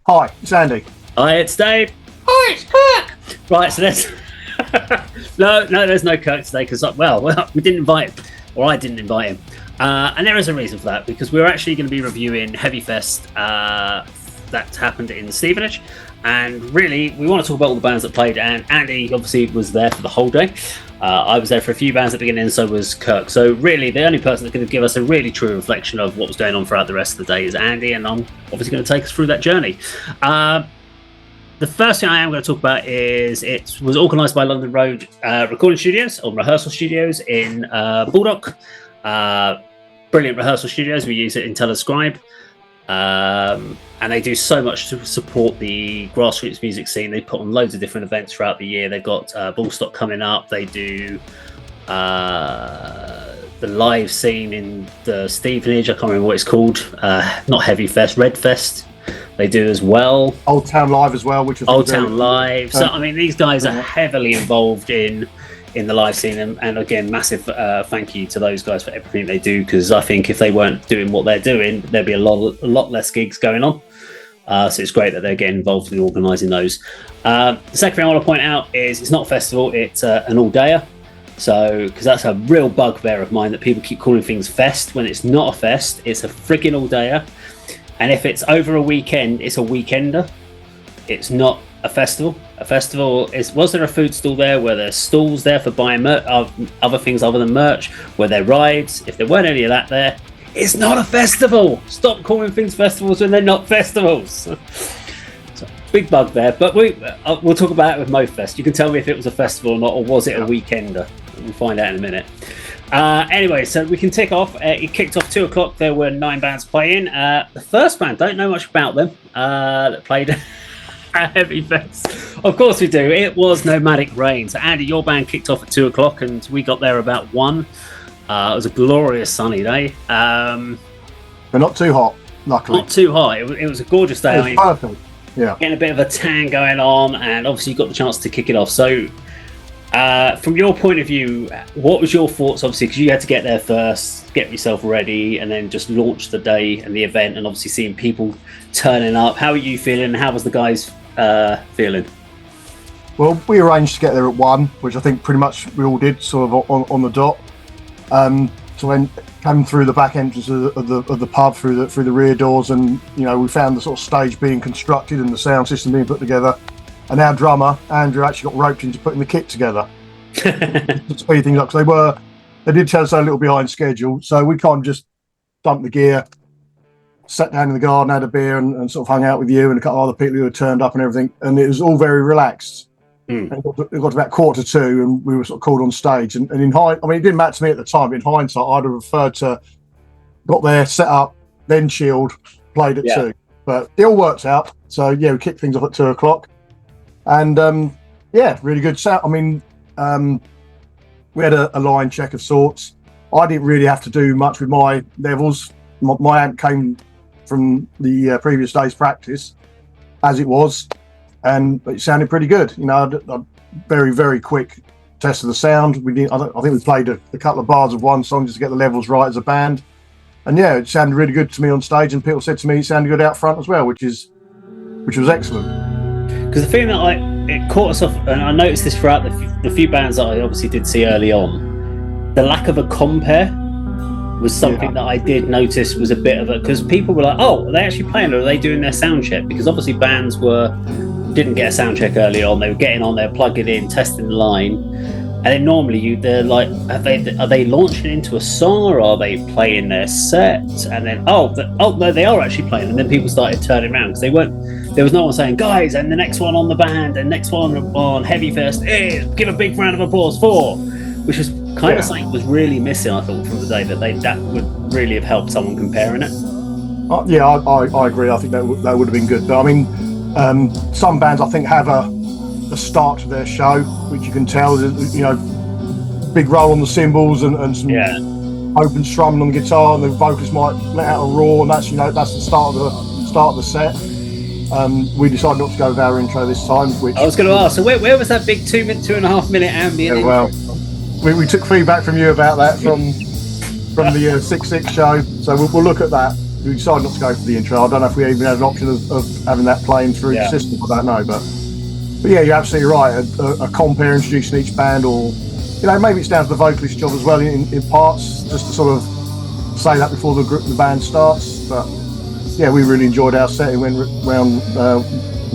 Hi, it's Andy. Hi, it's Dave. Hi, it's Kirk. Right, so there's no, there's no Kirk today because, well, we didn't invite him, or I didn't invite him, and there is a reason for that because we're actually going to be reviewing HEAVYFEST that happened in Stevenage, and really we want to talk about all the bands that played. And Andy obviously was there for the whole day. I was there for a few bands at the beginning, and so was Kirk. So really, the only person that's going to give us a really true reflection of what was going on throughout the rest of the day is Andy, and I'm obviously going to take us through that journey. The first thing I am going to talk about is it was organised by London Road Recording Studios, or Rehearsal Studios in Baldock. Brilliant rehearsal studios. We use it in Telescribe. And they do so much to support the grassroots music scene. They put on loads of different events throughout the year. They've got Ballstock coming up. They do the live scene in the Stevenage. I can't remember what it's called. Not HEAVYFEST, Redfest. They do as well. Old Town Live as well, which is Old Town Live. So I mean, these guys are heavily involved in the live scene, and again, massive thank you to those guys for everything they do, because I think if they weren't doing what they're doing, there'd be a lot less gigs going on. So it's great that they're getting involved in organising those. The second thing I want to point out is it's not a festival, it's an all-dayer. So, because that's a real bugbear of mine, that people keep calling things fest when it's not a fest, it's a freaking all-dayer. And if it's over a weekend, it's a weekender. It's not a festival. A festival is, was there a food stall there? Were there stalls there for buying other things other than merch? Were there rides? If there weren't any of that there, it's not a festival. Stop calling things festivals when they're not festivals. So, big bug there, but we'll talk about it with MoFest. You can tell me if it was a festival or not, or was it a weekender? We'll find out in a minute. Anyway, so we can tick off. It kicked off 2 o'clock. There were 9 bands playing. The first band, don't know much about them, that played at HEAVYFEST. Of course we do. It was Nomadic Rain. So Andy, your band kicked off at 2 o'clock, and we got there about 1. It was a glorious sunny day. But not too hot, luckily. Not too hot. It was a gorgeous day. It was perfect. Yeah. Getting a bit of a tan going on, and obviously you got the chance to kick it off. So from your point of view, what was your thoughts, obviously, because you had to get there first, get yourself ready, and then just launch the day and the event, and obviously seeing people turning up. How are you feeling? How was the guys feeling? Well, we arranged to get there at 1, which I think pretty much we all did, sort of on the dot. So when came through the back entrance of the pub, through the rear doors, and we found the sort of stage being constructed and the sound system being put together. And our drummer Andrew actually got roped into putting the kit together to speed things up, because they did tell us they're a little behind schedule. So we kind of just dumped the gear, sat down in the garden, had a beer, and sort of hung out with you and a couple of other people who had turned up and everything. And it was all very relaxed. It got to about 1:45, and we were sort of called on stage. And in hindsight, I mean, it didn't matter to me at the time, but in hindsight, I'd have preferred to got there, set up, then chilled, played at 2. But it all worked out. So yeah, we kicked things off at 2 o'clock. And really good sound. I mean, we had a line check of sorts. I didn't really have to do much with my levels. My amp came from the previous day's practice, as it was, and it sounded pretty good. A very, very quick test of the sound. I think we played a couple of bars of one song just to get the levels right as a band, and yeah, it sounded really good to me on stage. And people said to me it sounded good out front as well, which was excellent. Because the thing that it caught us off, and I noticed this throughout the few bands that I obviously did see early on, the lack of a compare was something that I did notice was a bit of a, because people were like, oh, are they actually playing, or are they doing their sound check? Because obviously bands didn't get a sound check early on. They were getting on there, plugging in, testing the line, and then normally they're like, are they launching into a song, or are they playing their set? And then no, they are actually playing. And then people started turning around, because there was no one saying, guys, and the next one on the band, and next one on HEAVYFEST is give a big round of applause for, which was kind of something was really missing, I thought, from the day, that would really have helped someone comparing it. I agree. I think that would have been good. But I mean, some bands I think have a start to their show, which you can tell, big roll on the cymbals and some open strumming on the guitar, and the vocalist might let out a roar, and that's the start of the set. We decided not to go with our intro this time. Which I was going to ask, so where was that big 2.5 minute ambient? Yeah, well, we took feedback from you about that from the 6.6 show, so we'll look at that. we decided not to go for the intro. I don't know if we even had an option of having that playing through the system. I don't know, but yeah, you're absolutely right. A compere introducing each band, or maybe it's down to the vocalist job as well in parts, just to sort of say that before the band starts. But yeah, we really enjoyed our set. It went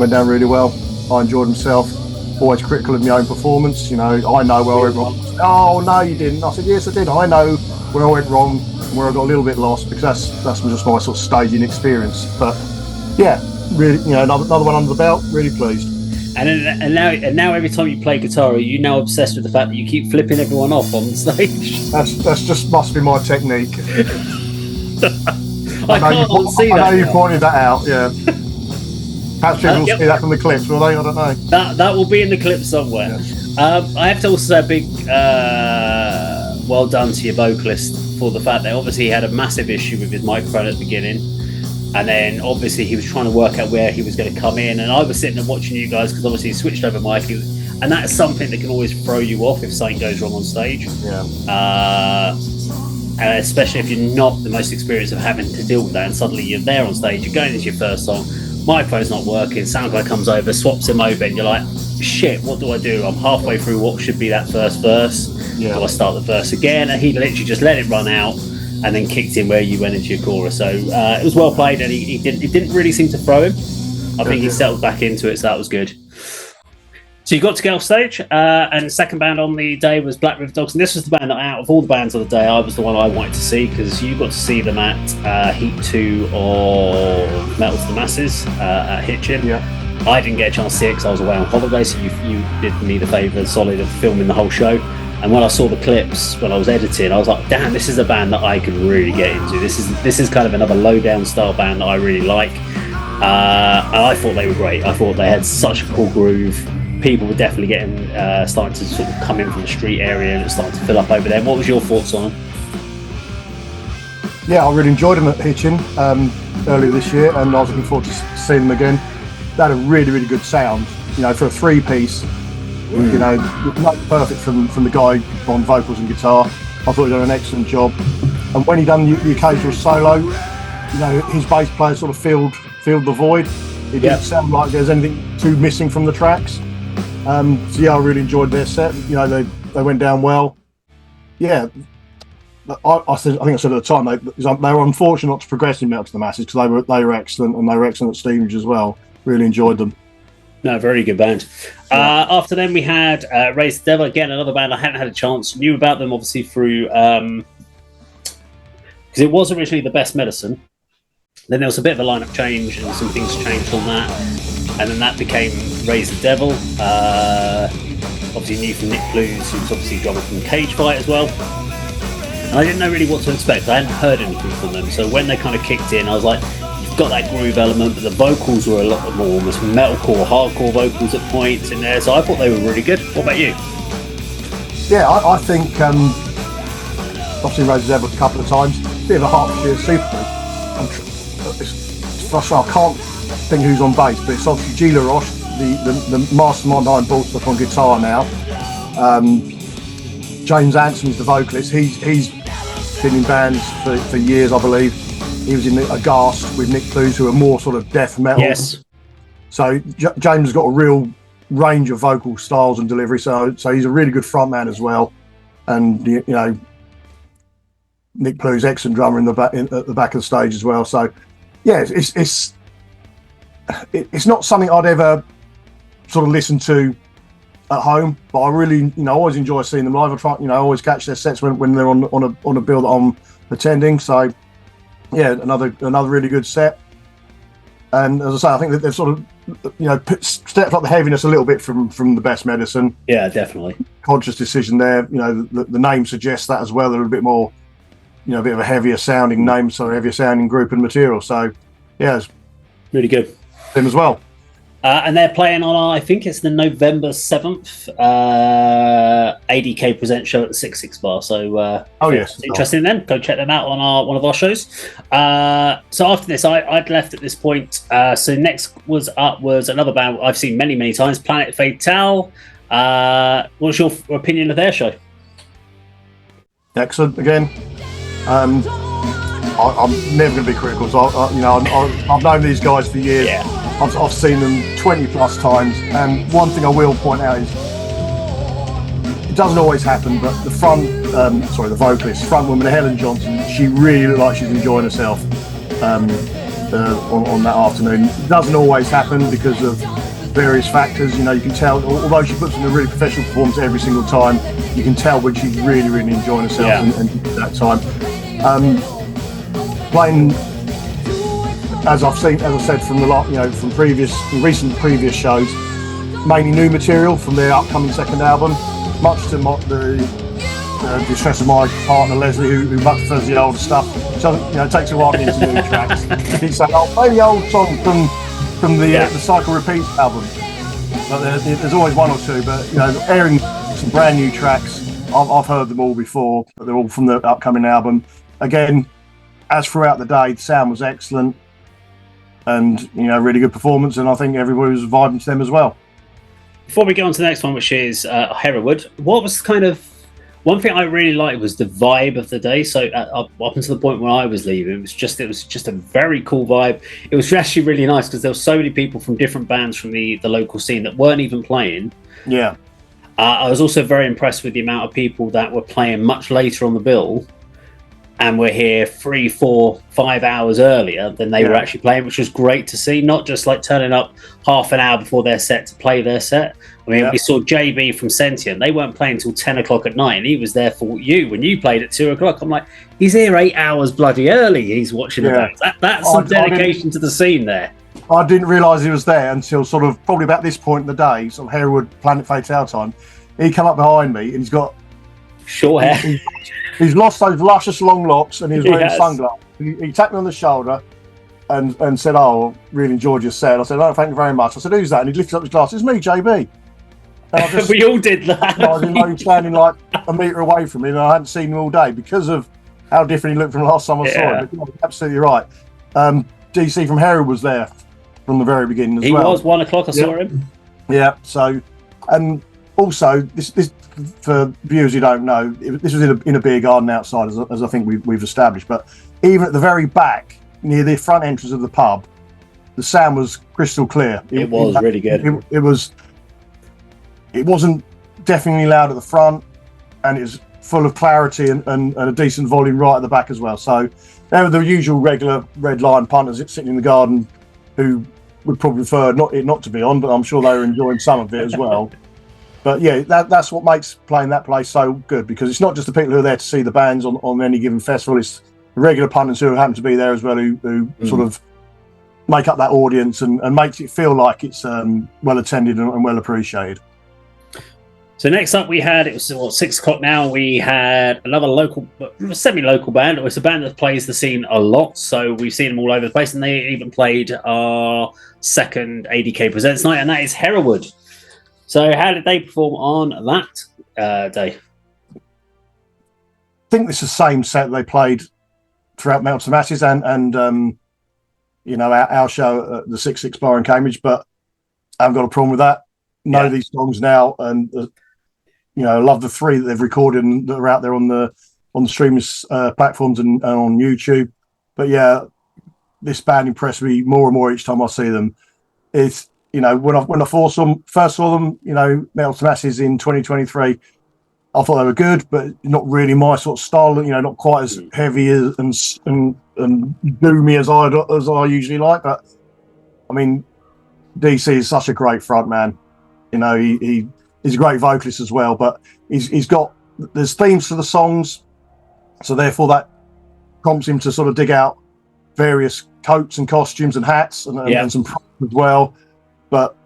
down really well. I enjoyed myself. Always critical of my own performance. I know where I went wrong. Oh no, you didn't. I said yes, I did. I know where I went wrong, where I got a little bit lost, because that's just my sort of staging experience. But yeah, really, another one under the belt. Really pleased. And now every time you play guitar, are you now obsessed with the fact that you keep flipping everyone off on stage? That's just must be my technique. I can't unsee that. I know you pointed that out. Yeah. Perhaps people will see that from the clips, will they? I don't know. That will be in the clip somewhere. Yeah. I have to also say a big well done to your vocalist for the fact that obviously he had a massive issue with his microphone at the beginning, and then obviously he was trying to work out where he was going to come in, and I was sitting and watching you guys because obviously he switched over mic, and that's something that can always throw you off if something goes wrong on stage. Yeah. And especially if you're not the most experienced of having to deal with that, and suddenly you're there on stage, you're going into your first song, microphone's not working, sound guy comes over, swaps him over, and you're like, shit, what do I do? I'm halfway through what should be that first verse. Yeah. Do I start the verse again? And he literally just let it run out and then kicked in where you went into your chorus. So it was well played, and it didn't really seem to throw him. I think he settled back into it, so that was good. So you got to go off stage, and the second band on the day was Black River Dogs, and this was the band that out of all the bands of the day, I was the one I wanted to see, because you got to see them at Heat 2 of Metal to the Masses at Hitchin. Yeah. I didn't get a chance to see it because I was away on holiday, so you did me the favour solid of filming the whole show. And when I saw the clips when I was editing, I was like, damn, this is a band that I could really get into. This is kind of another low-down style band that I really like. And I thought they were great. I thought they had such a cool groove. People were definitely getting starting to sort of come in from the street area, and it's starting to fill up over there. What was your thoughts on them? Yeah, I really enjoyed them at Hitchin earlier this year, and I was looking forward to seeing them again. They had a really, really good sound. For a three-piece, perfect from the guy on vocals and guitar. I thought he did an excellent job. And when he done the occasional solo, his bass player sort of filled the void. It didn't sound like there's anything too missing from the tracks. So yeah, I really enjoyed their set. They went down well. Yeah, I think I said at the time they were unfortunate not to progress in Metal to the Masses, because they were excellent, and they were excellent at Stevenage as well. Really enjoyed them. No, very good band. Yeah. After them, we had Raise the Devil, again, another band I hadn't had a chance. Knew about them obviously through because it was originally The Best Medicine. Then there was a bit of a lineup change, and some things changed on that, and then that became Raise the Devil. Obviously new from Nick Blues, who's obviously drummer from Cage Fight as well. And I didn't know really what to expect. I hadn't heard anything from them, so when they kind of kicked in, I was like, you've got that groove element, but the vocals were a lot more almost metalcore, hardcore vocals at points in there. So I thought they were really good. What about you? Yeah, I think obviously Raise the Devil a couple of times. Bit of a Hertfordshire supergroup. I can't think who's on bass, but it's obviously G. LaRoche, the mastermind behind Ballstuff on guitar now. James Anson's the vocalist. He's been in bands for years, I believe. He was in Aghast with Nick Blues, who are more sort of death metal. Yes. So James has got a real range of vocal styles and delivery. So he's a really good frontman as well. And Nick Blues, excellent drummer at the back of the stage as well. So yeah, it's not something I'd ever sort of listen to at home, but I really, always enjoy seeing them live. I try, always catch their sets when they're on a bill that I'm attending. So yeah, another really good set. And as I say, I think that they've sort of, stepped up the heaviness a little bit from The Best Medicine. Yeah, definitely. Conscious decision there. The name suggests that as well. They're a bit more, a bit of a heavier sounding name, so heavier sounding group and material. So yeah, it's really good. Them as well. And they're playing on, I think it's the November 7th ADK Present show at the 66 Bar. So yes, interesting then. Go check them out on one of our shows. So after this, I'd left at this point. So next was another band I've seen many, many times, Planet Fatale. What's your opinion of their show? Excellent again. I'm never going to be critical. So I've known these guys for years. Yeah. I've seen them 20 plus times, and one thing I will point out is it doesn't always happen, but the front woman Helen Johnson, she really looked like she's enjoying herself on that afternoon. It doesn't always happen because of various factors. You can tell, although she puts in a really professional performance every single time, you can tell when she's really, really enjoying herself and that time. Playing, as I've said from from recent previous shows, mainly new material from their upcoming second album. Much to the distress of my partner Leslie, who much prefers the older stuff. So it takes a while to get into new tracks. He's saying, "Oh, play the old song from the Cycle Repeats album." But there's always one or two. But airing some brand new tracks, I've heard them all before. But they're all from the upcoming album. Again, as throughout the day, the sound was excellent, and really good performance. And I think everybody was vibing to them as well. Before we go on to the next one, which is Hereward, what was one thing I really liked was the vibe of the day. So up until the point where I was leaving, it was just a very cool vibe. It was actually really nice because there were so many people from different bands from the local scene that weren't even playing. Yeah. I was also very impressed with the amount of people that were playing much later on the bill and were here 3, 4, 5 hours earlier than they were actually playing, which was great to see. Not just like turning up half an hour before their set to play their set. I mean, we saw JB from Sentient. They weren't playing till 10 o'clock at night, and he was there for you when you played at 2 o'clock. I'm like, he's here 8 hours bloody early. He's watching the bands. That's some dedication to the scene there. I didn't realise he was there until sort of probably about this point in the day, sort of Hereward Planet Fatal time. He came up behind me, and he's got short hair. He's lost those luscious long locks, and he was wearing sunglasses. He tapped me on the shoulder and said, "Oh, really enjoyed your set." I said, "Oh, thank you very much." I said, "Who's that?" And he lifted up his glasses. "It's me, JB." And we all did that. I was standing like a metre away from him, and I hadn't seen him all day because of how different he looked from the last time I saw him. But, absolutely right. DC from Hereward was there from the very beginning as well. He was 1 o'clock. I saw him. Yeah. So, and also this for viewers who don't know, this was in a beer garden outside, as I think we've established. But even at the very back, near the front entrance of the pub, the sound was crystal clear. It was really good. It wasn't deafeningly loud at the front, and it was full of clarity and a decent volume right at the back as well. So there were the usual regular Red Lion punters sitting in the garden who would probably prefer not to be on, but I'm sure they were enjoying some of it as well. But yeah, that's what makes playing that place so good, because it's not just the people who are there to see the bands on any given festival, it's the regular punters who happen to be there as well, who sort of make up that audience and makes it feel like it's well attended and well appreciated. So next up we had, it was 6 o'clock now, we had another semi-local band. It's a band that plays the scene a lot, so we've seen them all over the place, and they even played our second ADK Presents night, and that is Hereward. So how did they perform on that day? I think it's the same set they played throughout Melt to Masses and our show at the 6 Bar in Cambridge, but I haven't got a problem with that. Know these songs now, and I love the 3 that they've recorded and that are out there on the streaming platforms and on YouTube. But yeah, this band impressed me more and more each time I see them. It's when I first saw them, Metal to Masses in 2023, I thought they were good, but not really my sort of style. Not quite as heavy and doomy as I usually like. But I mean, DC is such a great front man. He's a great vocalist as well. But there's themes to the songs, so therefore that prompts him to sort of dig out various coats and costumes and hats and some props as well. But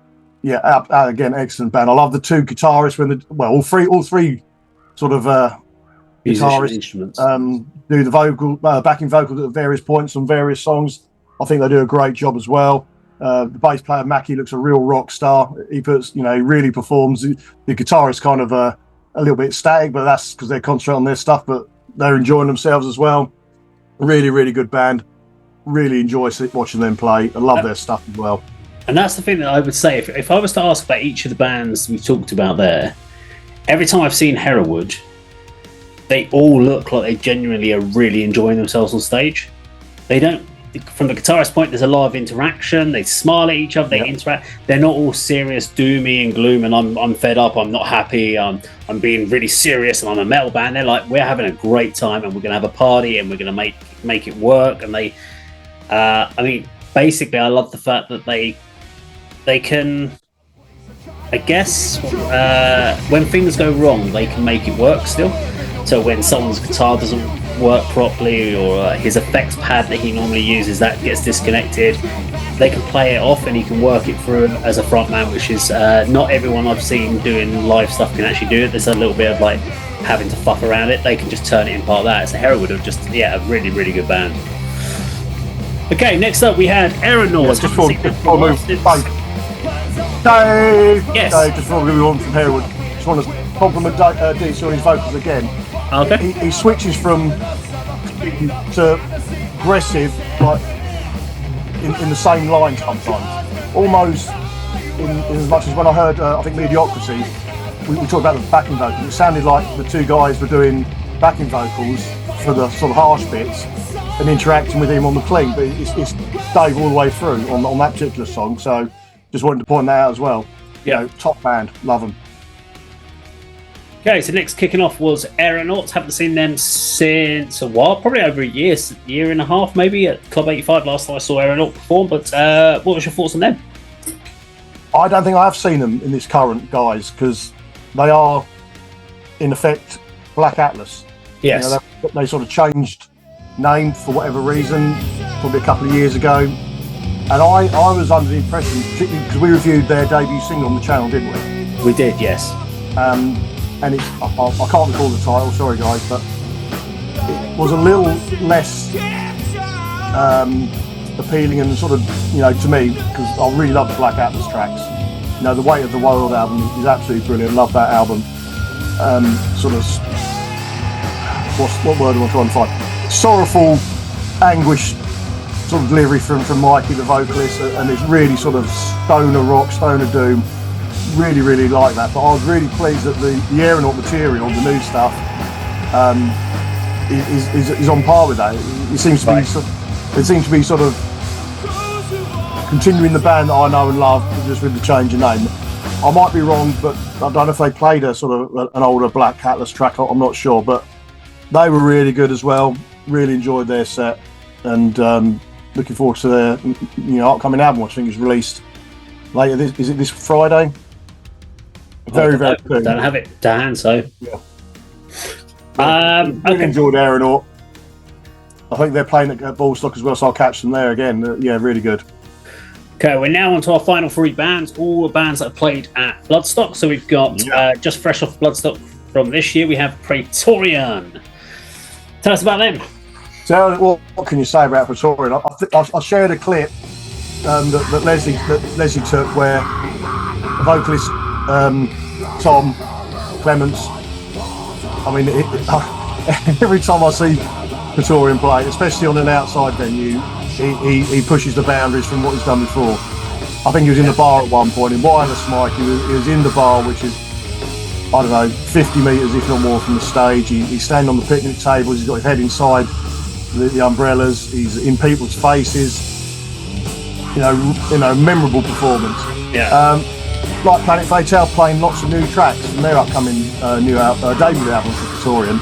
yeah, again, excellent band. I love the 2 guitarists all three sort of guitarists instruments do the vocal backing vocals at various points on various songs. I think they do a great job as well. The bass player Mackie looks a real rock star. He really performs. The guitarist kind of a little bit static, but that's because they're concentrating on their stuff. But they're enjoying themselves as well. Really, really good band. Really enjoy watching them play. I love their stuff as well. And that's the thing that I would say, if I was to ask about each of the bands we talked about there, every time I've seen Hereward, they all look like they genuinely are really enjoying themselves on stage. they don't. From the guitarist point, there's a lot of interaction. They smile at each other. They interact. They're not all serious, doomy and gloom. And I'm fed up. I'm not happy. I'm being really serious. And I'm a metal band. They're like, we're having a great time, and we're gonna have a party, and we're gonna make it work. And they, I mean, basically, I love the fact that they can, I guess, when things go wrong, they can make it work still. So when someone's guitar doesn't work properly, or his effects pad that he normally uses that gets disconnected, they can play it off and he can work it through as a frontman, which is not everyone I've seen doing live stuff can actually do it. There's a little bit of like having to fuck around it. They can just turn it in part of that. So Herod are just a really, really good band. Okay, next up we had Aeronauts. Just before we move, Dave! Yes. Dave, just before we move on from Herod, just want to compliment DC on his vocals again. Okay. He switches from to aggressive, like in the same line sometimes. Almost in as much as when I heard, I think Mediocrity, we talked about the backing vocals. It sounded like the two guys were doing backing vocals for the sort of harsh bits and interacting with him on the clean. But it's Dave all the way through on that particular song. So just wanted to point that out as well. You know, top band, love them. Okay, so next kicking off was Aeronauts. Haven't seen them since a while, probably over a year and a half, maybe at Club 85 last time I saw Aeronauts perform. But what was your thoughts on them? I don't think I have seen them in this current guise, because they are, in effect, Black Atlas. Yes. You know, they sort of changed name for whatever reason, probably a couple of years ago. And I was under the impression, particularly because we reviewed their debut single on the channel, didn't we? We did, yes. And it's, I can't recall the title, sorry guys, but it was a little less appealing and sort of, you know, to me, because I really love the Black Atlas tracks. You know, the Weight of the World album is absolutely brilliant. Love that album. Sort of, what word am I trying to find? Sorrowful, anguish sort of delivery from Mikey, the vocalist, and it's really sort of stoner rock, stoner doom. Really, really like that. But I was really pleased that the Aeronaut material, the new stuff, is on par with that. It seems to be sort of continuing the band that I know and love, just with the change of name. I might be wrong, but I don't know if they played a sort of an older Black Atlas track. I'm not sure, but they were really good as well. Really enjoyed their set, and looking forward to their upcoming album, which I think is released later. Is it this Friday? Very soon. Don't have it to hand, so. Yeah. Okay. Enjoyed Aeronaut. I think they're playing at Ballstock as well, so I'll catch them there again. Yeah, really good. Okay, we're now on to our final three bands, all the bands that have played at Bloodstock. So we've got, just fresh off Bloodstock from this year, we have Praetorian. Tell us about them. So, what can you say about Praetorian? I shared a clip that Leslie took where the vocalist Tom Clements. I mean, every time I see Praetorian play, especially on an outside venue, he pushes the boundaries from what he's done before. I think he was in the bar at one point in Wireless Mike. He was in the bar, which is, I don't know, 50 metres if not more from the stage. He's standing on the picnic tables. He's got his head inside the umbrellas. He's in people's faces. You know, memorable performance. Yeah. Like Planet Fatal playing lots of new tracks from their upcoming debut album for Praetorian,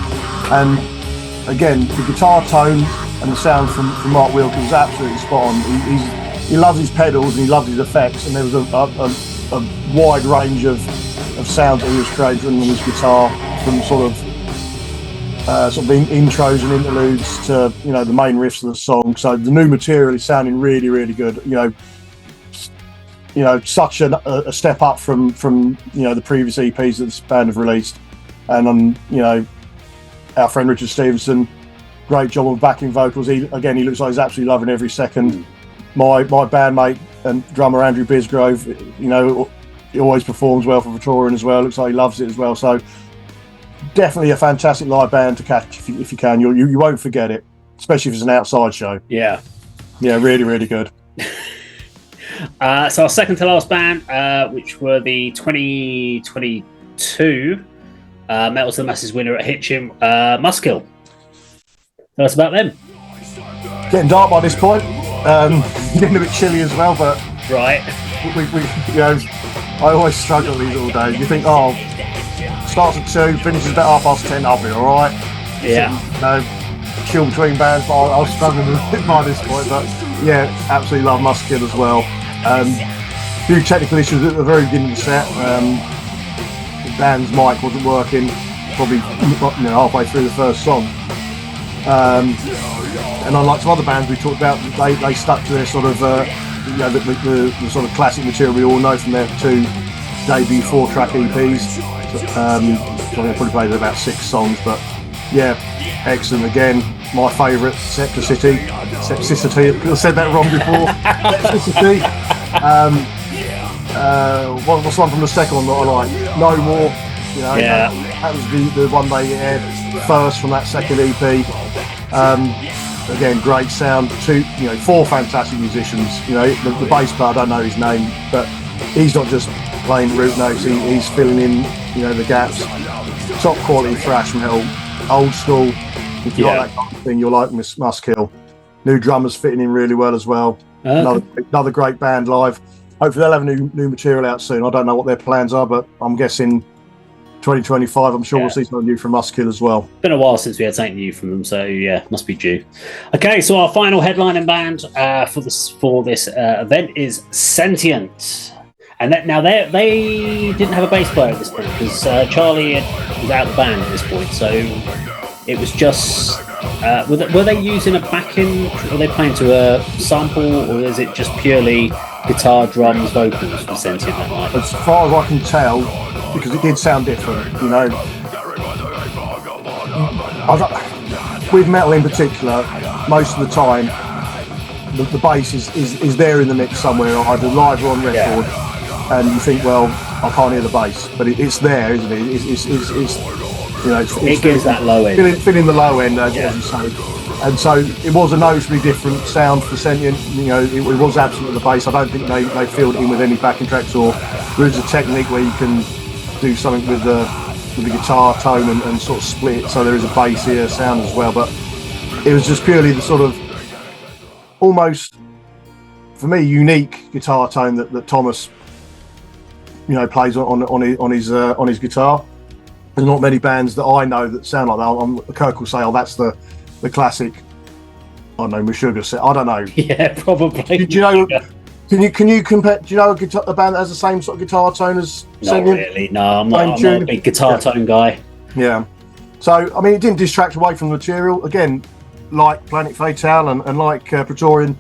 and again the guitar tone and the sound from Mark Wilkins is absolutely spot on. He loves his pedals and he loves his effects, and there was a wide range of sounds that he was creating on his guitar, from sort of intros and interludes to the main riffs of the song. So the new material is sounding really, really good. Such a step up from the previous EPs that this band have released. And our friend Richard Stevenson, great job of backing vocals. He looks like he's absolutely loving every second. My bandmate and drummer Andrew Bisgrove, he always performs well for Praetorian as well. Looks like he loves it as well. So definitely a fantastic live band to catch if you can. You won't forget it, especially if it's an outside show. Yeah, really, really good. So our second to last band, which were the 2022 Metals to the Masses winner at Hitchin, Muskill. Tell us about them. getting dark by this point. Getting a bit chilly as well, but Right. we you know, I always struggle these all day. You think, oh, starts at 2, finishes about 10:30, I'll be all right. Yeah. You know, chill between bands, but I'll struggle a bit by this point. But yeah, absolutely love Muskill as well. Few technical issues at the very beginning of the set. Dan's mic wasn't working, probably halfway through the first song. And unlike some other bands we talked about, they stuck to their sort of the sort of classic material we all know from their 2 debut 4-track EPs. So I probably played about 6 songs, but yeah, excellent again. My favourite, Septicity. I said that wrong before. Septicity. What's the one from the second one that I like? No More. You know, Yeah. that was the one they aired first from that second EP. Again, great sound. 4 fantastic musicians. You know, the bass player, I don't know his name, but he's not just playing root notes. He's filling in, the gaps. Top quality thrash metal, old school. If you like that kind of thing, you'll like Muskill. New drummers fitting in really well as well. Another great band live. Hopefully they'll have new material out soon. I don't know what their plans are, but I'm guessing 2025, I'm sure we'll see something new from Muskill as well. Been a while since we had something new from them, so yeah, must be due. Okay, so our final headlining band for this event is Sentient, and now they didn't have a bass player at this point because Charlie was out of the band at this point, so it was just. Were they using a backing? Were they playing to a sample, or is it just purely guitar, drums, vocals for Sentient that night? As far as I can tell, because it did sound different, with metal in particular, most of the time, the bass is there in the mix somewhere, either live or on record, and you think, well, I can't hear the bass, but it's there, isn't it? It gives that low end. Filling the low end, as you say. And so it was a noticeably different sound for Sentient. It was absent of the bass. I don't think they filled it in with any backing tracks, or there is a technique where you can do something with the guitar tone and sort of split it, so there is a bass here sound as well. But it was just purely the sort of almost, for me, unique guitar tone that Thomas, plays on his guitar. There's not many bands that I know that sound like that. Kirk will say, "Oh, that's the classic." I don't know, Meshuggah set. I don't know. Yeah, probably. Do you know? Can you compare? Do you know a band that has the same sort of guitar tone as Not really. No, I'm not a big guitar tone guy. Yeah. So I mean, it didn't distract away from the material. Again, like Planet Fatale and like Praetorian,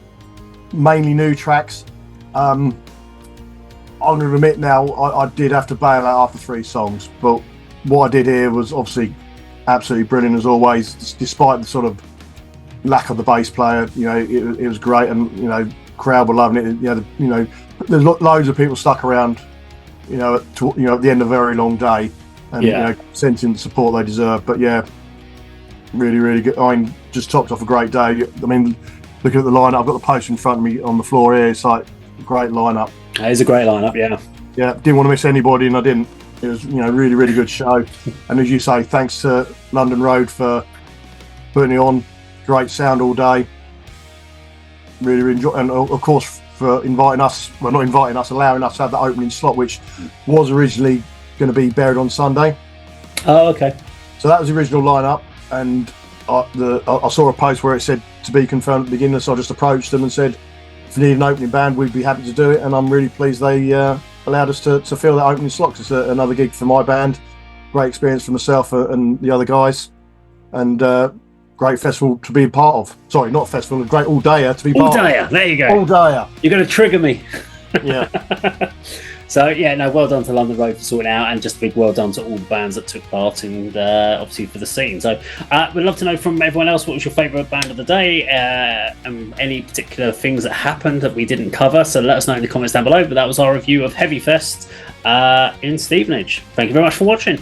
mainly new tracks. I'm going to admit now, I did have to bail out after 3 songs, but what I did here was obviously absolutely brilliant as always, despite the sort of lack of the bass player. It was great, and crowd were loving it. There's loads of people stuck around, at the end of a very long day, and sending the support they deserve. But yeah, really, really good. I mean, just topped off a great day. I mean, looking at the lineup, I've got the poster in front of me on the floor here. It's like a great lineup. It is a great lineup, yeah. Yeah, didn't want to miss anybody, and I didn't. It was, really, really good show. And as you say, thanks to London Road for putting it on. Great sound all day. Really, really enjoy, and of course for allowing us to have that opening slot, which was originally going to be buried on Sunday. Oh, okay. So that was the original lineup, and I saw a post where it said to be confirmed at the beginning, so I just approached them and said, if you need an opening band, we'd be happy to do it, and I'm really pleased they allowed us to fill that opening slot. It's another gig for my band. Great experience for myself and the other guys, and great festival to be a part of. Sorry, not festival, a great all-dayer to be part of. All-dayer, there you go. All-dayer. You're going to trigger me. Yeah. So, yeah, no, well done to London Road for sorting it out, and just a big well done to all the bands that took part, and obviously for the scene. So, we'd love to know from everyone else, what was your favourite band of the day, and any particular things that happened that we didn't cover. So let us know in the comments down below. But that was our review of HEAVYFEST in Stevenage. Thank you very much for watching.